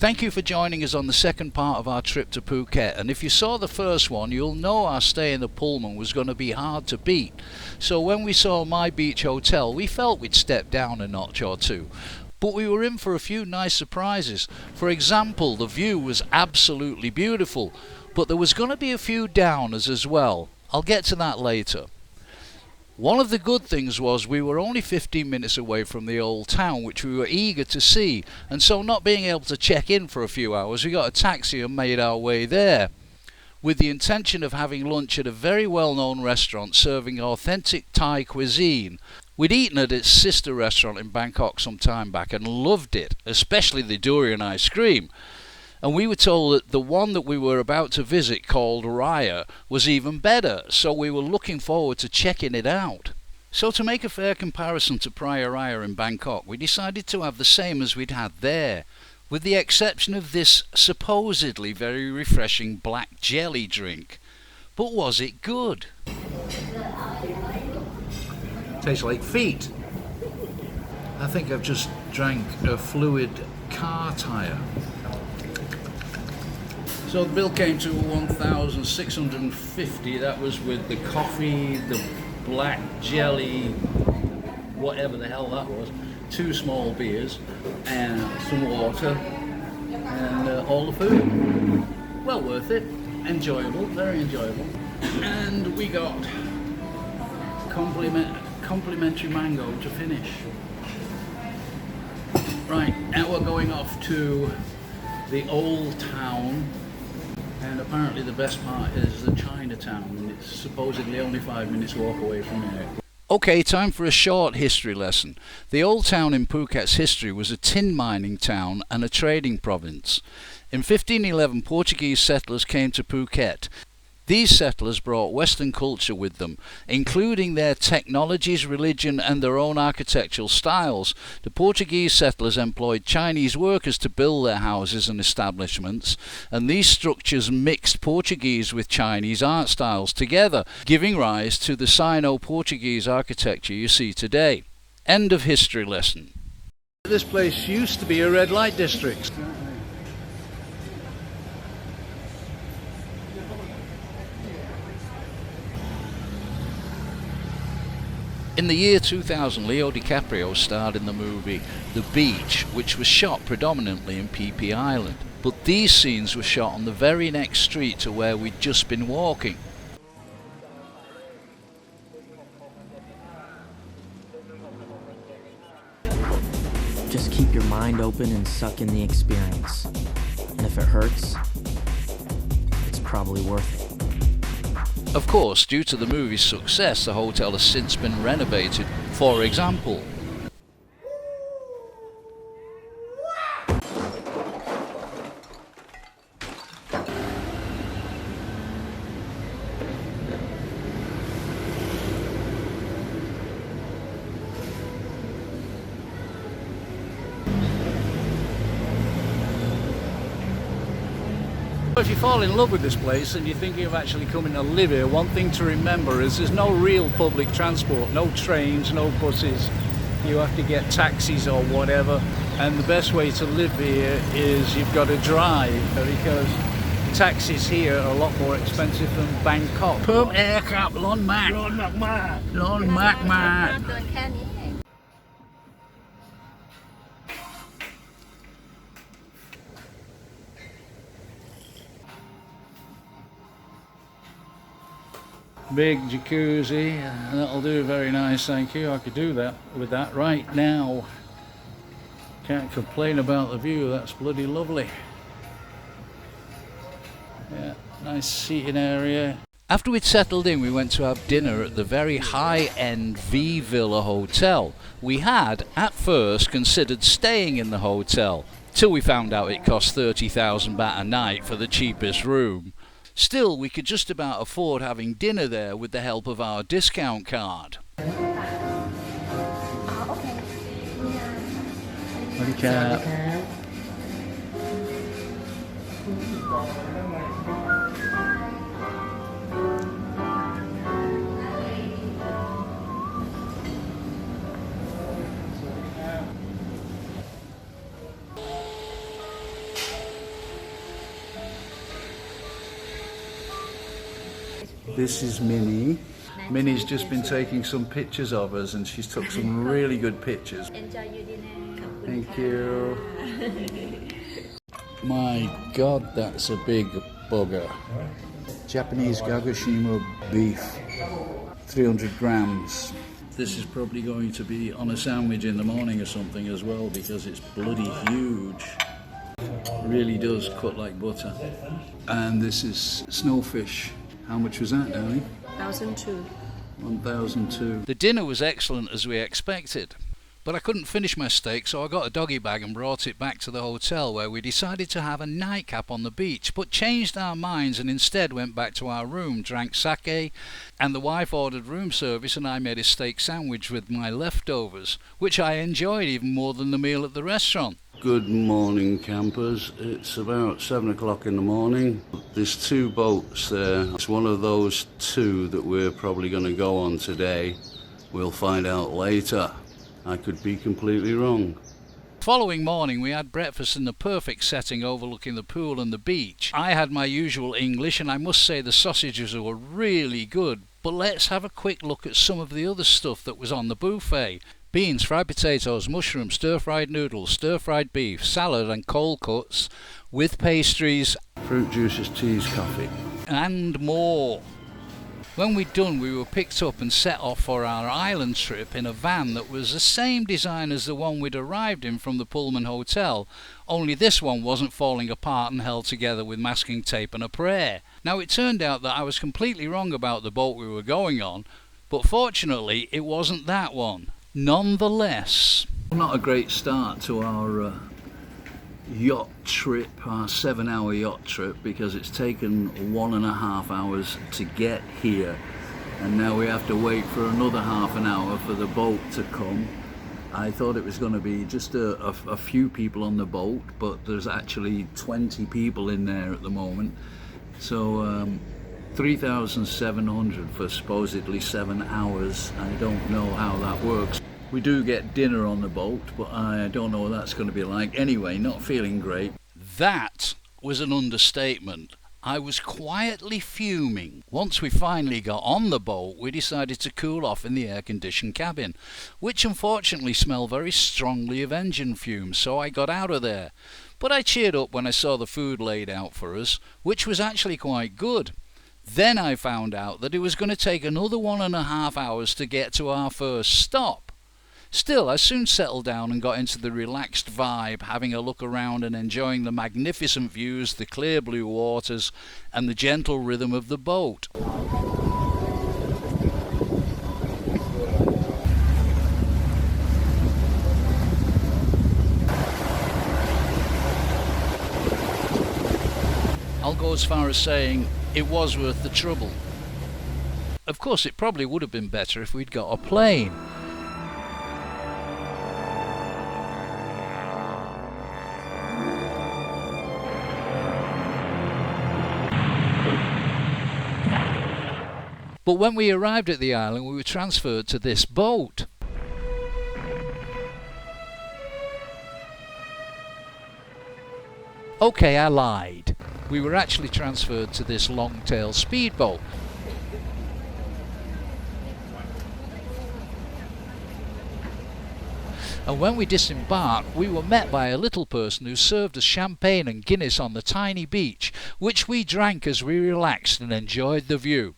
Thank you for joining us on the second part of our trip to Phuket, and if you saw the first one, you'll know our stay in the Pullman was going to be hard to beat. So when we saw My Beach Hotel, we felt we'd step down a notch or two. But we were in for a few nice surprises. For example, the view was absolutely beautiful, but there was going to be a few downers as well. I'll get to that later. One of the good things was we were only 15 minutes away from the Old Town, which we were eager to see, and so not being able to check in for a few hours, we got a taxi and made our way there, with the intention of having lunch at a very well-known restaurant serving authentic Thai cuisine. We'd eaten at its sister restaurant in Bangkok some time back and loved it, especially the durian ice cream. And we were told that the one that we were about to visit, called Raya, was even better, so we were looking forward to checking it out. So to make a fair comparison to Praya Raya in Bangkok, we decided to have the same as we'd had there, with the exception of this supposedly very refreshing black jelly drink. But was it good? Tastes like feet. I think I've just drank a fluid car tyre. So the bill came to $1,650. That was with the coffee, the black jelly, whatever the hell that was, 2 small beers, and some water, and all the food. Well worth it. Enjoyable, very enjoyable. And we got complimentary mango to finish. Right, now we're going off to the Old Town. And apparently the best part is the Chinatown, and it's supposedly only 5 minutes walk away from here. Okay, time for a short history lesson. The Old Town in Phuket's history was a tin mining town and a trading province. In 1511, Portuguese settlers came to Phuket. These settlers brought Western culture with them, including their technologies, religion and their own architectural styles. The Portuguese settlers employed Chinese workers to build their houses and establishments, and these structures mixed Portuguese with Chinese art styles together, giving rise to the Sino-Portuguese architecture you see today. End of history lesson. This place used to be a red light district. In the year 2000, Leo DiCaprio starred in the movie The Beach, which was shot predominantly in Phi Phi Island. But these scenes were shot on the very next street to where we'd just been walking. Just keep your mind open and suck in the experience. And if it hurts, it's probably worth it. Of course, due to the movie's success, the hotel has since been renovated. For example, if you fall in love with this place and you're thinking of actually coming to live here, one thing to remember is there's no real public transport, no trains, no buses. You have to get taxis or whatever, and the best way to live here is you've got to drive, because taxis here are a lot more expensive than Bangkok. เพิ่มแอร์ครับร้อนมากร้อนมากBig jacuzzi, that'll do very nice, thank you. I could do that with that right now. Can't complain about the view, that's bloody lovely. Yeah, nice seating area. After we'd settled in, we went to have dinner at the very high-end V Villa Hotel. We had, at first, considered staying in the hotel, till we found out it cost 30,000 baht a night for the cheapest room. Still, we could just about afford having dinner there with the help of our discount card. This is Minnie. Minnie's just been taking some pictures of us and she's took some really good pictures. Enjoy your dinner. Thank you. My God, that's a big bugger. Japanese Kagoshima beef, 300 grams. This is probably going to be on a sandwich in the morning or something as well because it's bloody huge. Really does cut like butter. And this is snowfish. How much was that, darling? 1,002. 1,002. The dinner was excellent as we expected. But I couldn't finish my steak, so I got a doggy bag and brought it back to the hotel where we decided to have a nightcap on the beach, but changed our minds and instead went back to our room, drank sake, and the wife ordered room service and I made a steak sandwich with my leftovers, which I enjoyed even more than the meal at the restaurant. Good morning, campers. It's about 7 o'clock in the morning. There's 2 boats there. It's one of those 2 that we're probably going to go on today. We'll find out later. I could be completely wrong. Following morning we had breakfast in the perfect setting overlooking the pool and the beach. I had my usual English and I must say the sausages were really good, but let's have a quick look at some of the other stuff that was on the buffet. Beans, fried potatoes, mushrooms, stir-fried noodles, stir-fried beef, salad and cold cuts with pastries, fruit juices, teas, coffee and more. When we'd done, we were picked up and set off for our island trip in a van that was the same design as the one we'd arrived in from the Pullman Hotel, only this one wasn't falling apart and held together with masking tape and a prayer. Now it turned out that I was completely wrong about the boat we were going on, but fortunately it wasn't that one. Nonetheless, not a great start to our yacht trip, our 7-hour yacht trip, because it's taken 1.5 hours to get here and now we have to wait for another half an hour for the boat to come. I thought it was going to be just a few people on the boat, but there's actually 20 people in there at the moment, so 3,700 for supposedly 7 hours. I don't know how that works. We do get dinner on the boat, but I don't know what that's going to be like. Anyway, not feeling great. That was an understatement. I was quietly fuming. Once we finally got on the boat, we decided to cool off in the air-conditioned cabin, which unfortunately smelled very strongly of engine fumes, so I got out of there. But I cheered up when I saw the food laid out for us, which was actually quite good. Then I found out that it was going to take another 1.5 hours to get to our first stop. Still, I soon settled down and got into the relaxed vibe, having a look around and enjoying the magnificent views, the clear blue waters, and the gentle rhythm of the boat. I'll go as far as saying it was worth the trouble. Of course, it probably would have been better if we'd got a plane. But when we arrived at the island, we were transferred to this boat. Okay, I lied. We were actually transferred to this long-tail speedboat. And when we disembarked, we were met by a little person who served us champagne and Guinness on the tiny beach, which we drank as we relaxed and enjoyed the view.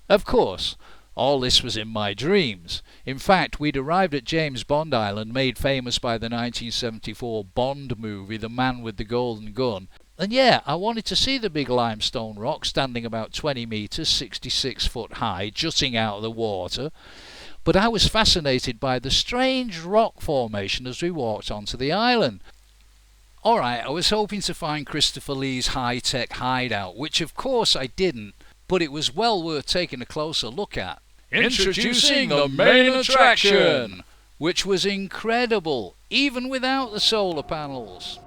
Of course, all this was in my dreams. In fact, we'd arrived at James Bond Island, made famous by the 1974 Bond movie, The Man with the Golden Gun. And yeah, I wanted to see the big limestone rock standing about 20 metres, 66 foot high, jutting out of the water. But I was fascinated by the strange rock formation as we walked onto the island. Alright, I was hoping to find Christopher Lee's high-tech hideout, which of course I didn't, but it was well worth taking a closer look at. Introducing the main attraction, which was incredible, even without the solar panels.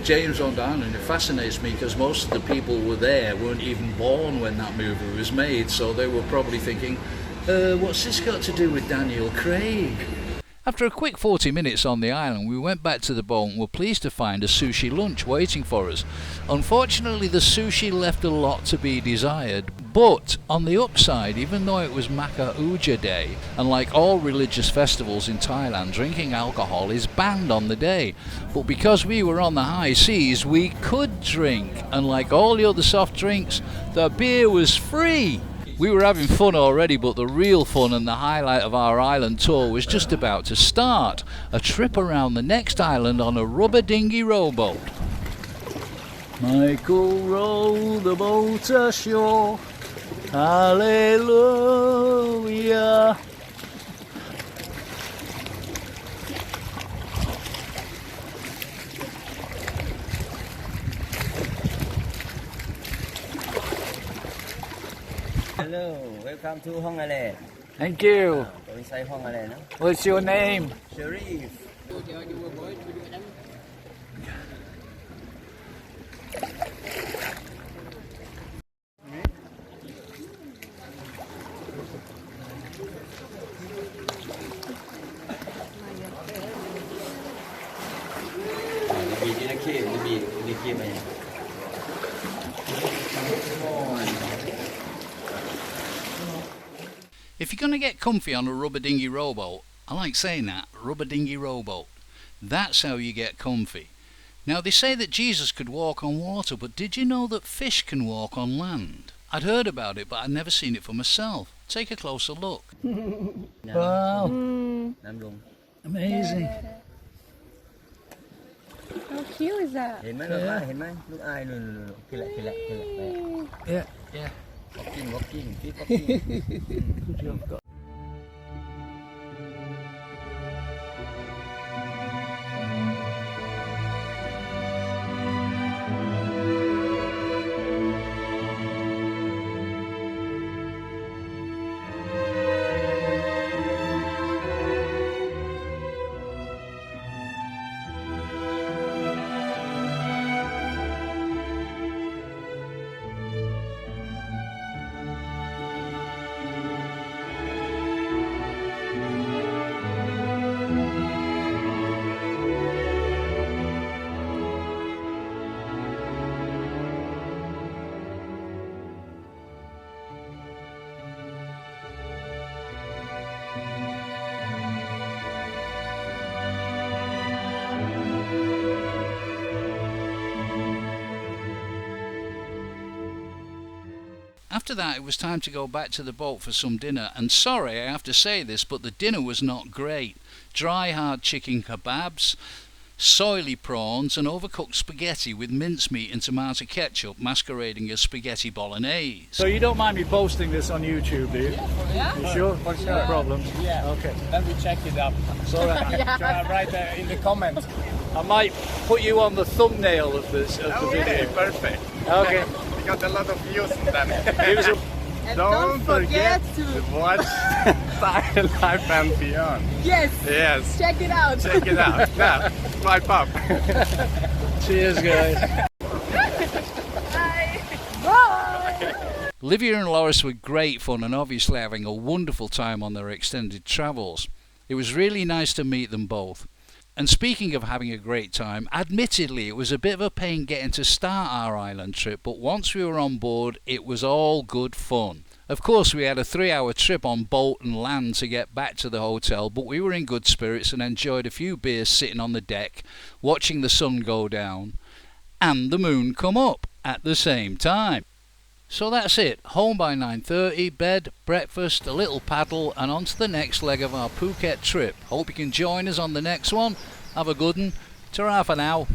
James Bond Island, it fascinates me because most of the people were there weren't even born when that movie was made, so they were probably thinking, What's this got to do with Daniel Craig? After a quick 40 minutes on the island, we went back to the boat and were pleased to find a sushi lunch waiting for us. Unfortunately, the sushi left a lot to be desired, but on the upside, even though it was Maka Uja Day, and like all religious festivals in Thailand, drinking alcohol is banned on the day. But because we were on the high seas, we could drink, and like all the other soft drinks, the beer was free. We were having fun already, but the real fun and the highlight of our island tour was just about to start. A trip around the next island on a rubber dinghy rowboat. Michael, row the boat ashore. Hallelujah. Hello, welcome to Hong Ale. Thank you. Go inside Hong Ale, no? What's your name? Sharif. If you're going to get comfy on a rubber dinghy rowboat, I like saying that, rubber dinghy rowboat. That's how you get comfy. Now they say that Jesus could walk on water, but did you know that fish can walk on land? I'd heard about it, but I'd never seen it for myself. Take a closer look. Wow, amazing. How cute is that? ห็นไหมลูกอายเห็นไหมลูกอายนู่นขึ้นละขึ้นละขึ้นละไป Yeah, yeah. walking keep walking After that, it was time to go back to the boat for some dinner, and sorry I have to say this, but the dinner was not great. Dry, hard chicken kebabs, soily prawns, and overcooked spaghetti with mincemeat and tomato ketchup masquerading as spaghetti bolognese. So you don't mind me posting this on YouTube, do you? Yeah. You sure? No problem. Yeah. Okay. Then we check it up. So Write in the comments. I might put you on the thumbnail of this of the video. Perfect. Okay. We got a lot of views in that. And Don't forget to watch Thai Life and Beyond. Yes. Yes. Check it out. Check it out. Now, swipe up. Cheers, guys. Bye. Bye. Livia and Loris were great fun and obviously having a wonderful time on their extended travels. It was really nice to meet them both. And speaking of having a great time, admittedly it was a bit of a pain getting to start our island trip, but once we were on board it was all good fun. Of course we had a 3-hour trip on boat and land to get back to the hotel, but we were in good spirits and enjoyed a few beers sitting on the deck, watching the sun go down and the moon come up at the same time. So that's it, home by 9:30, bed, breakfast, a little paddle and on to the next leg of our Phuket trip. Hope you can join us on the next one. Have a good one. Ta-ra for now.